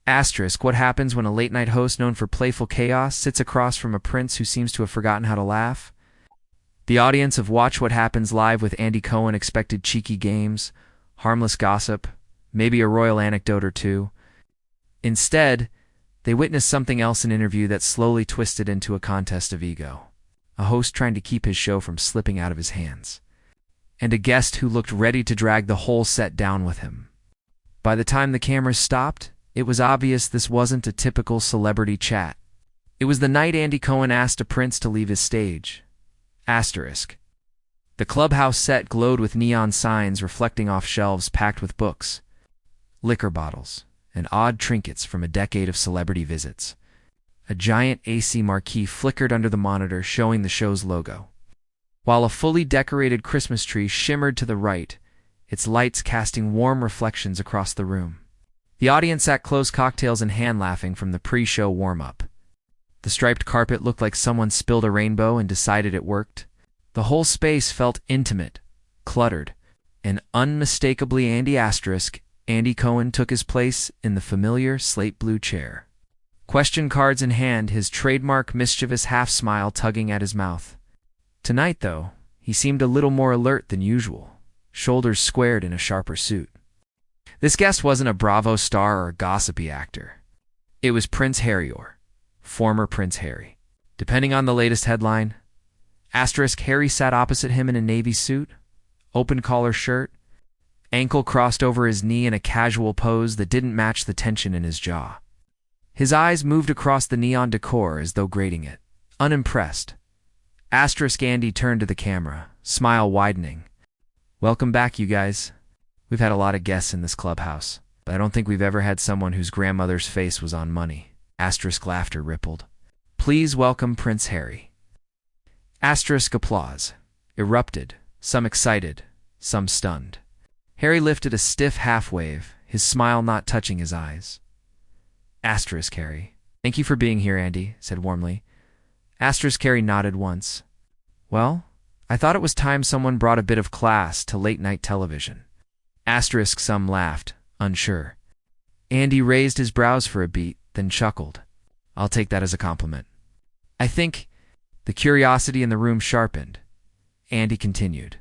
Asterisk, what happens when a late-night host known for playful chaos sits across from a prince who seems to have forgotten how to laugh? The audience of Watch What Happens Live with Andy Cohen expected cheeky games, harmless gossip, maybe a royal anecdote or two. Instead, they witnessed something else, an interview that slowly twisted into a contest of ego. A host trying to keep his show from slipping out of his hands, and a guest who looked ready to drag the whole set down with him. By the time the cameras stopped, it was obvious this wasn't a typical celebrity chat. It was the night Andy Cohen asked a prince to leave his stage. Asterisk. The clubhouse set glowed with neon signs reflecting off shelves packed with books, liquor bottles, and odd trinkets from a decade of celebrity visits. A giant AC marquee flickered under the monitor showing the show's logo, while a fully decorated Christmas tree shimmered to the right, its lights casting warm reflections across the room. The audience sat close, cocktails in hand, laughing from the pre-show warm-up. The striped carpet looked like someone spilled a rainbow and decided it worked. The whole space felt intimate, cluttered, and unmistakably Andy Cohen took his place in the familiar slate blue chair. Question cards in hand, his trademark mischievous half-smile tugging at his mouth. Tonight, though, he seemed a little more alert than usual, shoulders squared in a sharper suit. This guest wasn't a Bravo star or a gossipy actor. It was Prince Harry, or former Prince Harry, depending on the latest headline. Asterisk. Harry sat opposite him in a navy suit, open collar shirt, ankle crossed over his knee in a casual pose that didn't match the tension in his jaw. His eyes moved across the neon decor as though grading it, unimpressed. Asterisk. Andy turned to the camera, smile widening. Welcome back, you guys. We've had a lot of guests in this clubhouse, but I don't think we've ever had someone whose grandmother's face was on money. Asterisk. Laughter rippled. Please welcome Prince Harry. Asterisk. Applause erupted, some excited, some stunned. Harry lifted a stiff half-wave, his smile not touching his eyes. Asterisk. Harry. Thank you for being here, Andy said warmly. Asterisk. Harry nodded once. Well, I thought it was time someone brought a bit of class to late-night television. Asterisk. Some laughed, unsure. Andy raised his brows for a beat, then chuckled. I'll take that as a compliment. I think. The curiosity in the room sharpened. Andy continued.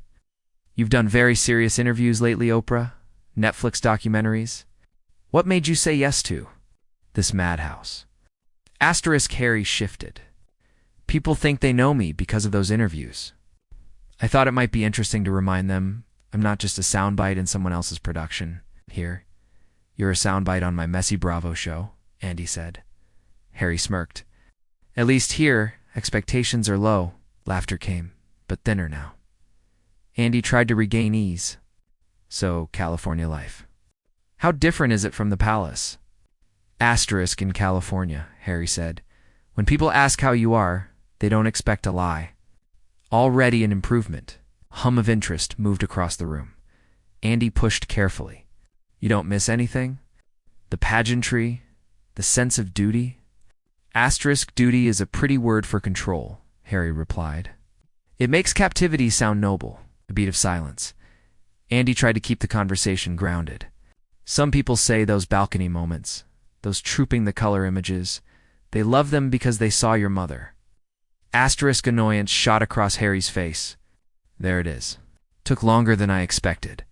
You've done very serious interviews lately, Oprah, Netflix documentaries. What made you say yes to this madhouse? Asterisk. Harry shifted. People think they know me because of those interviews. I thought it might be interesting to remind them I'm not just a soundbite in someone else's production. Here, you're a soundbite on my messy Bravo show, Andy said. Harry smirked. At least here, expectations are low. Laughter came, but thinner now. Andy tried to regain ease. So, California life. How different is it from the palace? Asterisk. In California, Harry said. When people ask how you are, they don't expect a lie. Already an improvement. Hum of interest moved across the room. Andy pushed carefully. You don't miss anything? The pageantry? The sense of duty? Asterisk. Duty is a pretty word for control, Harry replied. It makes captivity sound noble. A beat of silence. Andy tried to keep the conversation grounded. Some people say those balcony moments, those trooping the color images, they love them because they saw your mother. Asterisk. Annoyance shot across Harry's face. There it is. Took longer than I expected.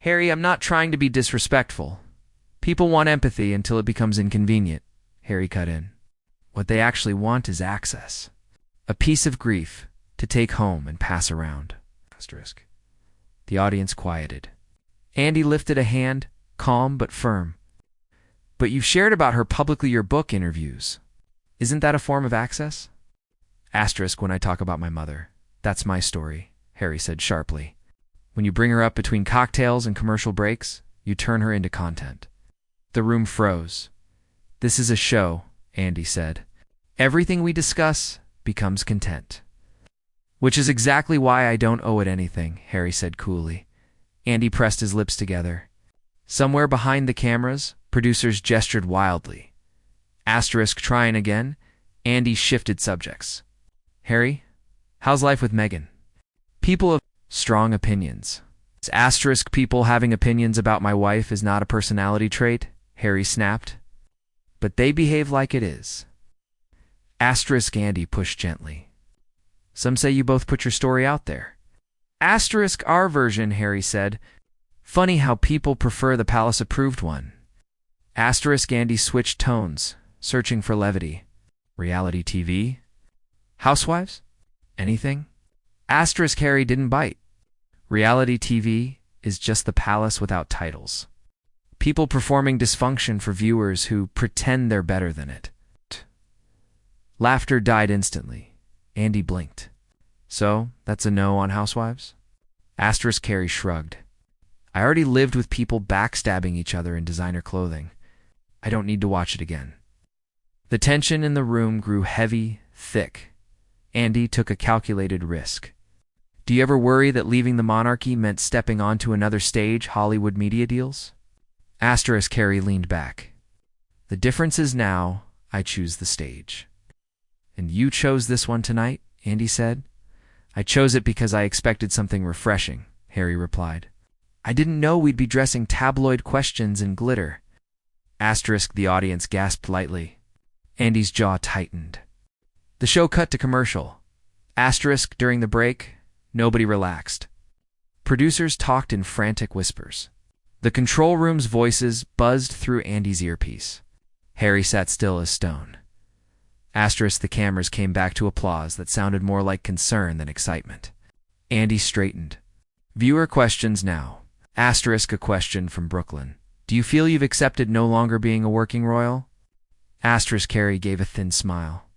Harry, I'm not trying to be disrespectful. People want empathy until it becomes inconvenient, Harry cut in. What they actually want is access. A piece of grief to take home and pass around. Asterisk. The audience quieted. Andy lifted a hand, calm but firm. But you've shared about her publicly your book interviews. Isn't that a form of access? Asterisk. When I talk about my mother, that's my story, Harry said sharply. When you bring her up between cocktails and commercial breaks, you turn her into content. The room froze. This is a show, Andy said. Everything we discuss becomes content. Which is exactly why I don't owe it anything, Harry said coolly. Andy pressed his lips together. Somewhere behind the cameras, producers gestured wildly. Asterisk. Trying again, Andy shifted subjects. Harry, how's life with Meghan? People have strong opinions. Asterisk. People having opinions about my wife is not a personality trait, Harry snapped. but they behave like it is. Asterisk Andy pushed gently. Some say you both put your story out there. Asterisk our version, Harry said. Funny how people prefer the palace-approved one. Asterisk Andy switched tones, searching for levity. Reality TV? Housewives? Anything? Asterisk Harry didn't bite. Reality TV is just the palace without titles. People performing dysfunction for viewers who pretend they're better than it. Laughter died instantly. Andy blinked. So, that's a no on Housewives? Asterisk Harry shrugged. I already lived with people backstabbing each other in designer clothing. I don't need to watch it again. The tension in the room grew heavy, thick. Andy took a calculated risk. Do you ever worry that leaving the monarchy meant stepping onto another stage, Hollywood media deals? Asterisk Harry leaned back. The difference is now, I choose the stage. And you chose this one tonight? Andy said. I chose it because I expected something refreshing, Harry replied. I didn't know we'd be dressing tabloid questions in glitter. Asterisk the audience gasped lightly. Andy's jaw tightened. The show cut to commercial. Asterisk during the break, nobody relaxed. Producers talked in frantic whispers. The control room's voices buzzed through Andy's earpiece. Harry sat still as stone. Asterisk the cameras came back to applause that sounded more like concern than excitement. Andy straightened. Viewer questions now. Asterisk a question from Brooklyn. Do you feel you've accepted no longer being a working royal? Asterisk Harry gave a thin smile.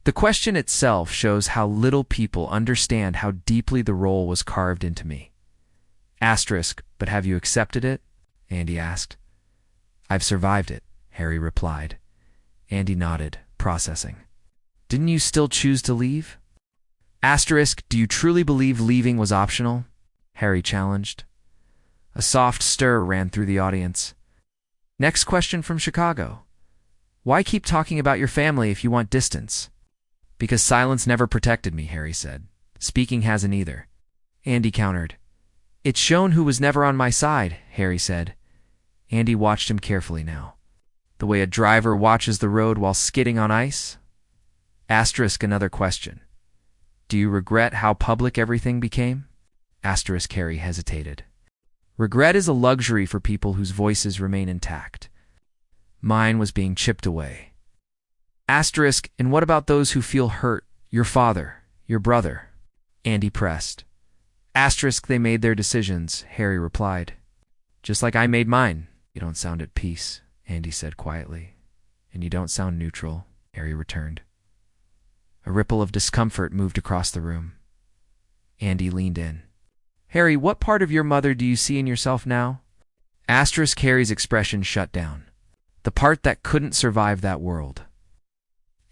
The question itself shows how little people understand how deeply the role was carved into me. Asterisk, but have you accepted it? Andy asked. I've survived it, Harry replied. Andy nodded, processing. Didn't you still choose to leave? Asterisk, do you truly believe leaving was optional? Harry challenged. A soft stir ran through the audience. Next question from Chicago. Why keep talking about your family if you want distance? Because silence never protected me, Harry said. Speaking hasn't either. Andy countered. It's shown who was never on my side, Harry said. Andy watched him carefully now. The way a driver watches the road while skidding on ice? Asterisk another question. Do you regret how public everything became? Asterisk Harry hesitated. Regret is a luxury for people whose voices remain intact. Mine was being chipped away. Asterisk, and what about those who feel hurt? Your father, your brother? Andy pressed. Asterisk, they made their decisions, Harry replied. Just like I made mine. You don't sound at peace, Andy said quietly. And you don't sound neutral, Harry returned. A ripple of discomfort moved across the room. Andy leaned in. Harry, what part of your mother do you see in yourself now? Asterisk Harry's expression shut down. The part that couldn't survive that world.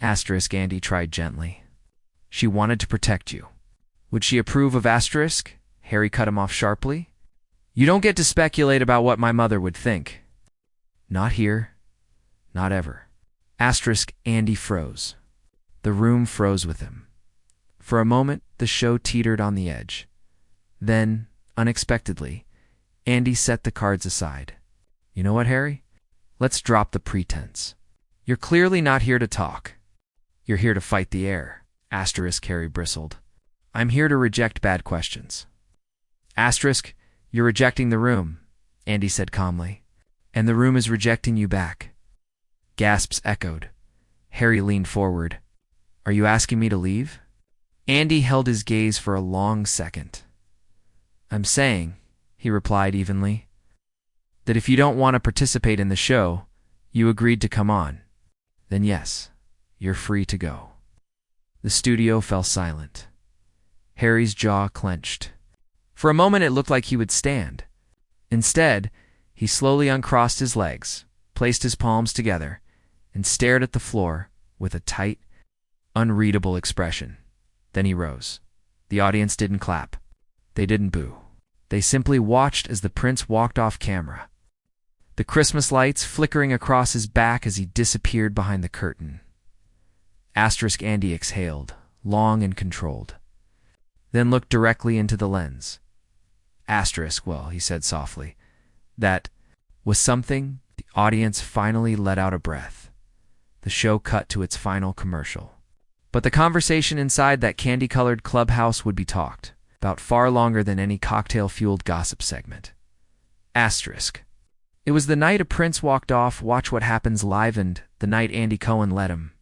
Asterisk Andy tried gently. She wanted to protect you. Would she approve of asterisk? Harry cut him off sharply. You don't get to speculate about what my mother would think. Not here. Not ever. Asterisk Andy froze. The room froze with him. For a moment, the show teetered on the edge. Then, unexpectedly, Andy set the cards aside. You know what, Harry? Let's drop the pretense. You're clearly not here to talk. You're here to fight the air. Asterisk Harry bristled. I'm here to reject bad questions. Asterisk, you're rejecting the room, Andy said calmly. And the room is rejecting you back. Gasps echoed. Harry leaned forward. Are you asking me to leave? Andy held his gaze for a long second. I'm saying, he replied evenly, that if you don't want to participate in the show, you agreed to come on. Then yes, you're free to go. The studio fell silent. Harry's jaw clenched. For a moment it looked like he would stand. Instead, he slowly uncrossed his legs, placed his palms together, and stared at the floor with a tight, unreadable expression. Then he rose. The audience didn't clap. They didn't boo. They simply watched as the prince walked off camera, the Christmas lights flickering across his back as he disappeared behind the curtain. Asterisk Andy exhaled, long and controlled, then looked directly into the lens. Asterisk, well, he said softly, that was something. The audience finally let out a breath. The show cut to its final commercial. But the conversation inside that candy-colored clubhouse would be talked about far longer than any cocktail-fueled gossip segment. Asterisk. It was the night a prince walked off Watch What Happens Live and the night Andy Cohen let him.